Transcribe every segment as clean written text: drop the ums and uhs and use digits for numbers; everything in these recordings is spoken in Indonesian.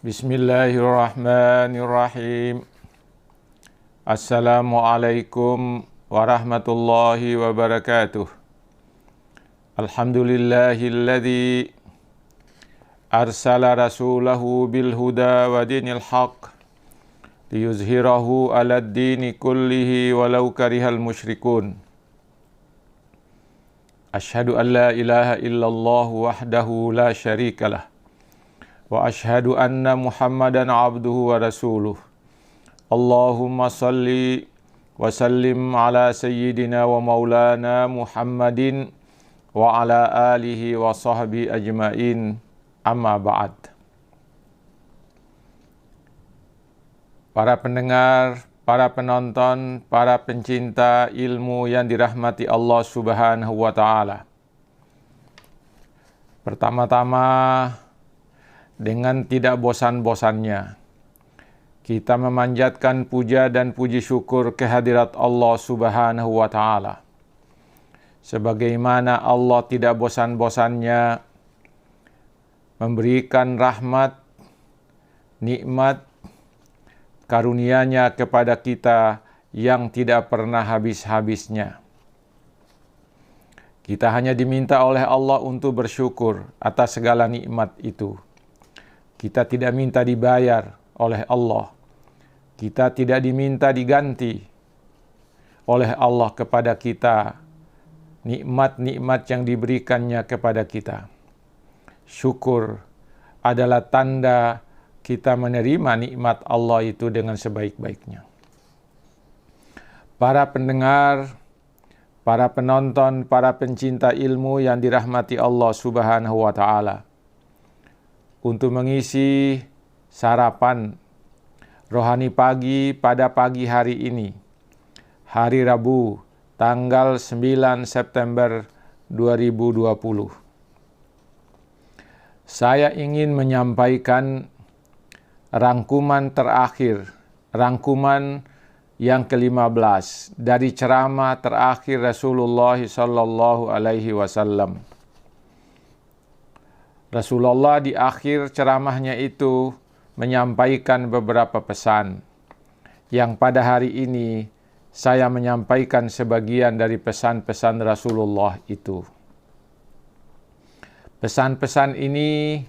Bismillahirrahmanirrahim. Assalamualaikum warahmatullahi wabarakatuh. Alhamdulillahilladzi arsala rasulahu bil huda wa dinil haq liyuzhirahu 'alad dini kullihi walau karihal musyrikun. Asyhadu an la ilaha illallah wahdahu la syarikalah. Wa asyhadu anna Muhammadan abduhu wa rasuluh. Allahumma salli wa sallim ala sayyidina wa maulana Muhammadin wa ala alihi wa sahbihi ajmain. Amma ba'd. Para pendengar, para penonton, para pencinta ilmu yang dirahmati Allah Subhanahu wa taala. Pertama-tama, dengan tidak bosan-bosannya kita memanjatkan puja dan puji syukur kehadirat Allah Subhanahu wa taala. Sebagaimana Allah tidak bosan-bosannya memberikan rahmat, nikmat, karunia-Nya kepada kita yang tidak pernah habis-habisnya. Kita hanya diminta oleh Allah untuk bersyukur atas segala nikmat itu. Kita tidak minta dibayar oleh Allah. Kita tidak diminta diganti oleh Allah kepada kita nikmat-nikmat yang diberikannya kepada kita. Syukur adalah tanda kita menerima nikmat Allah itu dengan sebaik-baiknya. Para pendengar, para penonton, para pencinta ilmu yang dirahmati Allah Subhanahu wa taala. Untuk mengisi sarapan rohani pagi pada pagi hari ini, hari Rabu, tanggal 9 September 2020. Saya ingin menyampaikan rangkuman terakhir, rangkuman yang ke-15 dari ceramah terakhir Rasulullah sallallahu alaihi wasallam. Rasulullah di akhir ceramahnya itu menyampaikan beberapa pesan yang pada hari ini saya menyampaikan sebagian dari pesan-pesan Rasulullah itu. Pesan-pesan ini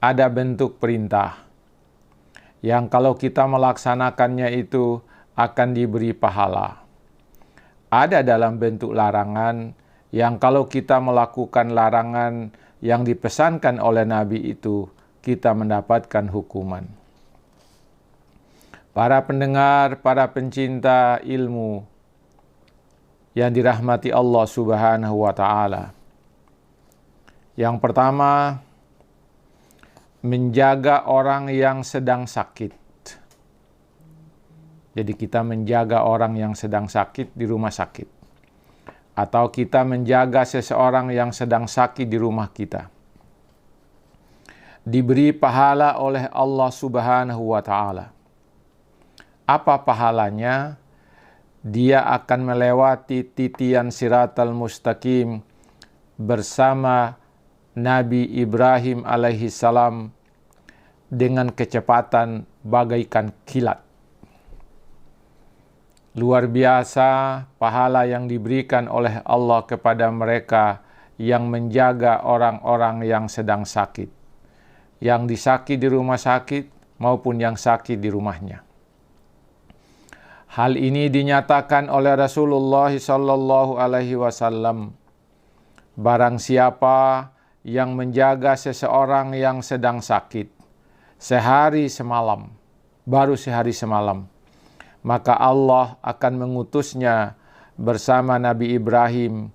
ada bentuk perintah yang kalau kita melaksanakannya itu akan diberi pahala. Ada dalam bentuk larangan yang kalau kita melakukan larangan yang dipesankan oleh Nabi itu, kita mendapatkan hukuman. Para pendengar, para pencinta ilmu yang dirahmati Allah Subhanahu wa taala. Yang pertama, menjaga orang yang sedang sakit. Jadi kita menjaga orang yang sedang sakit di rumah sakit. Atau kita menjaga seseorang yang sedang sakit di rumah kita. Diberi pahala oleh Allah Subhanahu wa taala. Apa pahalanya? Dia akan melewati titian siratal mustaqim bersama Nabi Ibrahim alaihi salam dengan kecepatan bagaikan kilat. Luar biasa pahala yang diberikan oleh Allah kepada mereka yang menjaga orang-orang yang sedang sakit. Yang disakit di rumah sakit maupun yang sakit di rumahnya. Hal ini dinyatakan oleh Rasulullah sallallahu alaihi wasallam. Barang siapa yang menjaga seseorang yang sedang sakit sehari semalam, baru sehari semalam, maka Allah akan mengutusnya bersama Nabi Ibrahim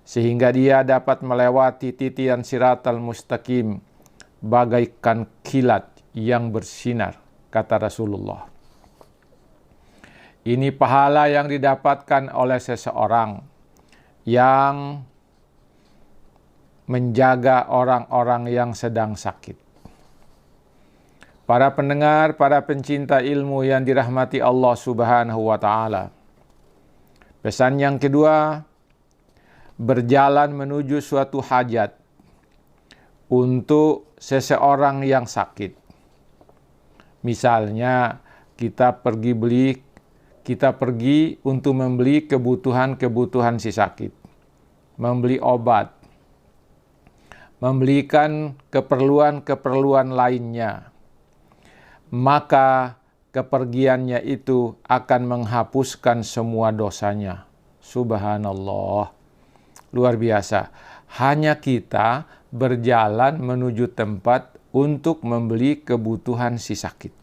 sehingga dia dapat melewati titian siratal mustaqim bagaikan kilat yang bersinar, kata Rasulullah. Ini pahala yang didapatkan oleh seseorang yang menjaga orang-orang yang sedang sakit. Para pendengar, para pencinta ilmu yang dirahmati Allah Subhanahu wa taala. Pesan yang kedua, berjalan menuju suatu hajat untuk seseorang yang sakit. Misalnya kita pergi untuk membeli kebutuhan si sakit, membeli obat, membelikan keperluan lainnya, maka kepergiannya itu akan menghapuskan semua dosanya. Subhanallah, luar biasa. Hanya kita berjalan menuju tempat untuk membeli kebutuhan si sakit.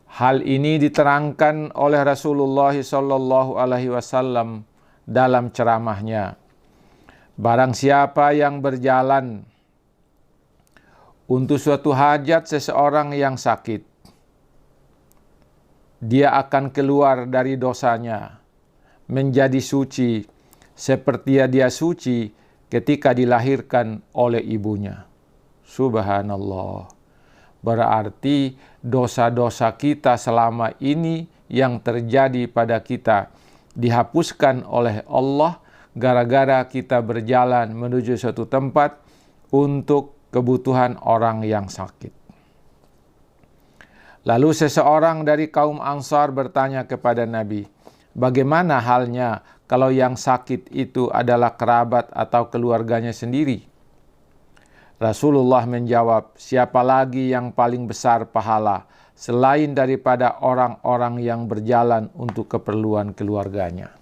Hal ini diterangkan oleh Rasulullah SAW dalam ceramahnya. Barang siapa yang berjalan untuk suatu hajat seseorang yang sakit, dia akan keluar dari dosanya, menjadi suci, seperti dia suci ketika dilahirkan oleh ibunya. Subhanallah. Berarti dosa-dosa kita selama ini yang terjadi pada kita dihapuskan oleh Allah gara-gara kita berjalan menuju suatu tempat untuk kebutuhan orang yang sakit. Lalu seseorang dari kaum Ansar bertanya kepada Nabi, bagaimana halnya kalau yang sakit itu adalah kerabat atau keluarganya sendiri? Rasulullah menjawab, siapa lagi yang paling besar pahala selain daripada orang-orang yang berjalan untuk keperluan keluarganya.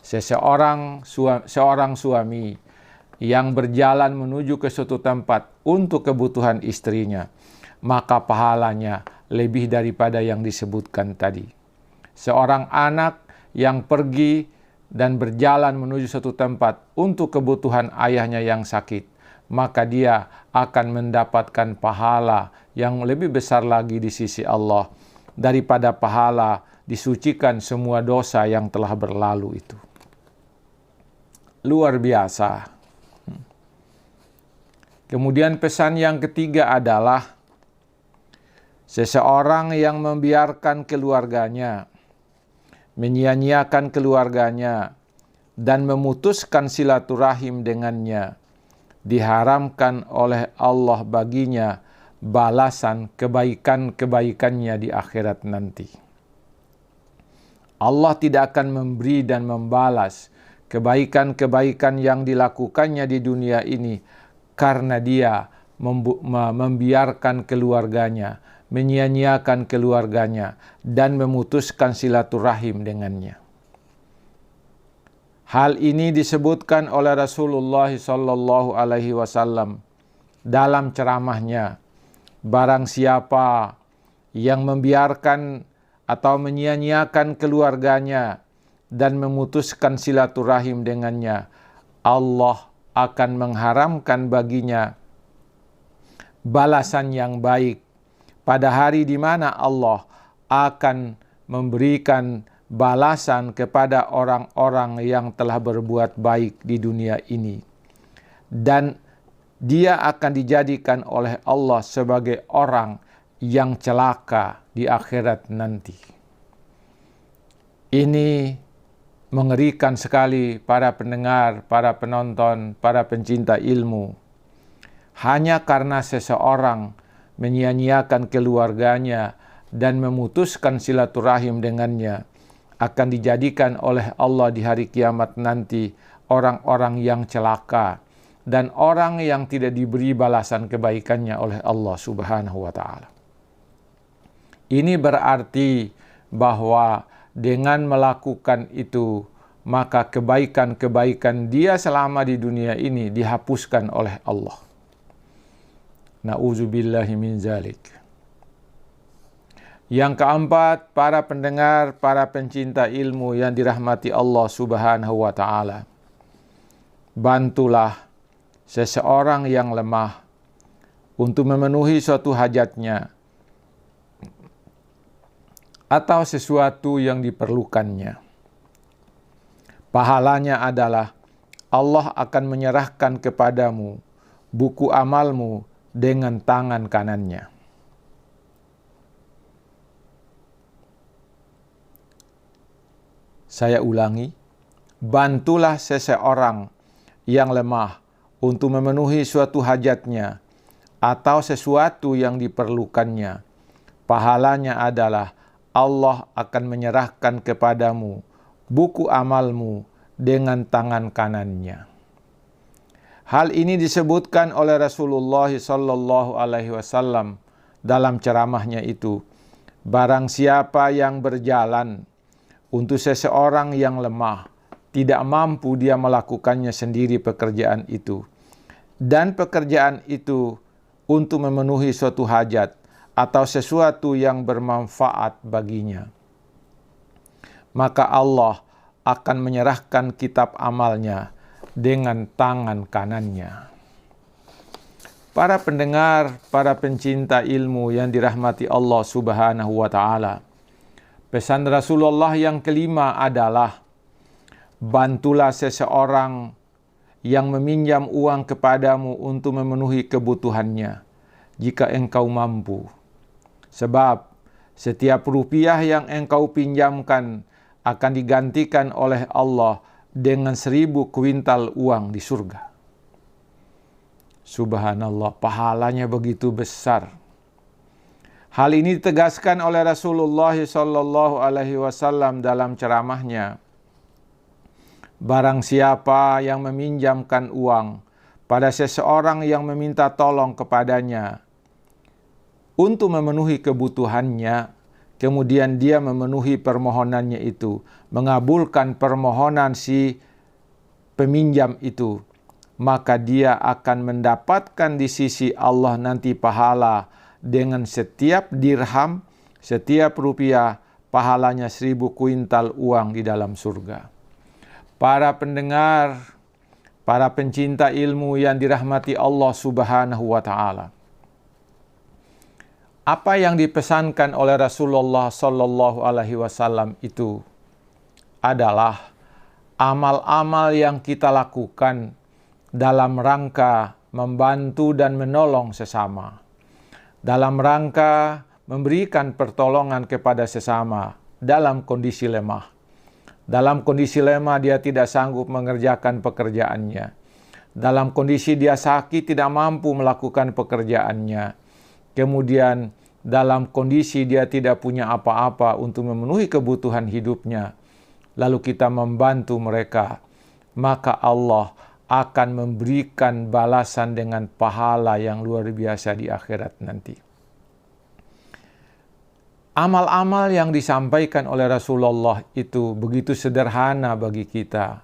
Seorang suami yang berjalan menuju ke suatu tempat untuk kebutuhan istrinya, maka pahalanya lebih daripada yang disebutkan tadi. Seorang anak yang pergi dan berjalan menuju suatu tempat untuk kebutuhan ayahnya yang sakit, maka dia akan mendapatkan pahala yang lebih besar lagi di sisi Allah daripada pahala disucikan semua dosa yang telah berlalu itu. Luar biasa. Kemudian pesan yang ketiga adalah seseorang yang membiarkan keluarganya, menyia-nyiakan keluarganya, dan memutuskan silaturahim dengannya, diharamkan oleh Allah baginya balasan kebaikan-kebaikannya di akhirat nanti. Allah tidak akan memberi dan membalas kebaikan-kebaikan yang dilakukannya di dunia ini karena dia membiarkan keluarganya, menyia-nyiakan keluarganya, dan memutuskan silaturahim dengannya. Hal ini disebutkan oleh Rasulullah SAW dalam ceramahnya. Barang siapa yang membiarkan atau menyia-nyiakan keluarganya dan memutuskan silaturahim dengannya, Allah akan mengharamkan baginya balasan yang baik pada hari di mana Allah akan memberikan balasan kepada orang-orang yang telah berbuat baik di dunia ini. Dan dia akan dijadikan oleh Allah sebagai orang yang celaka di akhirat nanti. Ini mengerikan sekali para pendengar, para penonton, para pencinta ilmu. Hanya karena seseorang menyia-nyiakan keluarganya dan memutuskan silaturahim dengannya, akan dijadikan oleh Allah di hari kiamat nanti orang-orang yang celaka dan orang yang tidak diberi balasan kebaikannya oleh Allah Subhanahu wa taala. Ini berarti bahwa dengan melakukan itu, maka kebaikan-kebaikan dia selama di dunia ini dihapuskan oleh Allah. Na'udzubillahi min zalik. Yang keempat, para pendengar, para pencinta ilmu yang dirahmati Allah Subhanahu wa taala. Bantulah seseorang yang lemah untuk memenuhi suatu hajatnya atau sesuatu yang diperlukannya. Pahalanya adalah Allah akan menyerahkan kepadamu buku amalmu dengan tangan kanannya. Saya ulangi, bantulah seseorang yang lemah untuk memenuhi suatu hajatnya atau sesuatu yang diperlukannya, pahalanya adalah Allah akan menyerahkan kepadamu buku amalmu dengan tangan kanannya. Hal ini disebutkan oleh Rasulullah sallallahu alaihi wasallam dalam ceramahnya itu. Barang siapa yang berjalan untuk seseorang yang lemah, tidak mampu dia melakukannya sendiri pekerjaan itu, dan pekerjaan itu untuk memenuhi suatu hajat atau sesuatu yang bermanfaat baginya, maka Allah akan menyerahkan kitab amalnya dengan tangan kanannya. Para pendengar, para pencinta ilmu yang dirahmati Allah Subhanahu wa Ta'ala, pesan Rasulullah yang kelima adalah, bantulah seseorang yang meminjam uang kepadamu untuk memenuhi kebutuhannya jika engkau mampu. Sebab setiap rupiah yang engkau pinjamkan akan digantikan oleh Allah dengan 1000 kuintal uang di surga. Subhanallah, pahalanya begitu besar. Hal ini ditegaskan oleh Rasulullah sallallahu alaihi wasallam dalam ceramahnya. Barang siapa yang meminjamkan uang pada seseorang yang meminta tolong kepadanya untuk memenuhi kebutuhannya, kemudian dia memenuhi permohonannya itu, mengabulkan permohonan si peminjam itu, maka dia akan mendapatkan di sisi Allah nanti pahala dengan setiap dirham, setiap rupiah, pahalanya 1000 kuintal uang di dalam surga. Para pendengar, para pencinta ilmu yang dirahmati Allah Subhanahu wa Ta'ala, apa yang dipesankan oleh Rasulullah sallallahu alaihi wasallam itu adalah amal-amal yang kita lakukan dalam rangka membantu dan menolong sesama, dalam rangka memberikan pertolongan kepada sesama dalam kondisi lemah. Dalam kondisi lemah dia tidak sanggup mengerjakan pekerjaannya. Dalam kondisi dia sakit tidak mampu melakukan pekerjaannya. Kemudian dalam kondisi dia tidak punya apa-apa untuk memenuhi kebutuhan hidupnya, lalu kita membantu mereka, maka Allah akan memberikan balasan dengan pahala yang luar biasa di akhirat nanti. Amal-amal yang disampaikan oleh Rasulullah itu begitu sederhana bagi kita,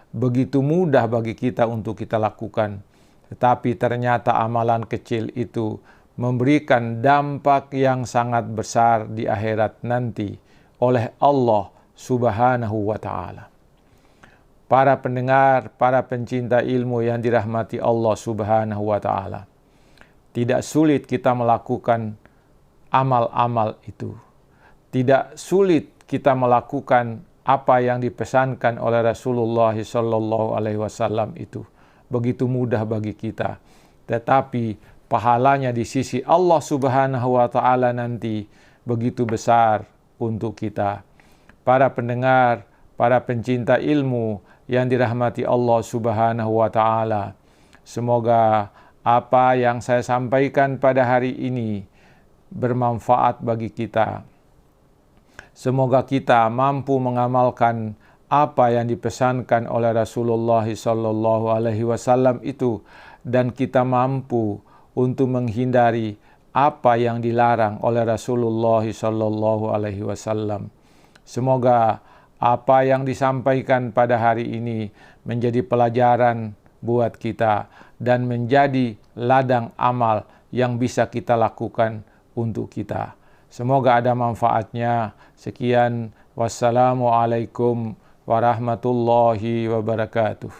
begitu mudah bagi kita untuk kita lakukan. Tetapi ternyata amalan kecil itu memberikan dampak yang sangat besar di akhirat nanti oleh Allah Subhanahu wa Ta'ala. Para pendengar, para pencinta ilmu yang dirahmati Allah Subhanahu wa Ta'ala, tidak sulit kita melakukan amal-amal itu. Tidak sulit kita melakukan apa yang dipesankan oleh Rasulullah sallallahu alaihi wasallam itu. Begitu mudah bagi kita. Tetapi pahalanya di sisi Allah Subhanahu wa Ta'ala nanti begitu besar untuk kita. Para pendengar, para pencinta ilmu yang dirahmati Allah Subhanahu wa Ta'ala, semoga apa yang saya sampaikan pada hari ini bermanfaat bagi kita. Semoga kita mampu mengamalkan apa yang dipesankan oleh Rasulullah sallallahu alaihi wasallam itu, dan kita mampu untuk menghindari apa yang dilarang oleh Rasulullah sallallahu alaihi wasallam. Semoga apa yang disampaikan pada hari ini menjadi pelajaran buat kita dan menjadi ladang amal yang bisa kita lakukan untuk kita. Semoga ada manfaatnya. Sekian, wassalamualaikum warahmatullahi wabarakatuh.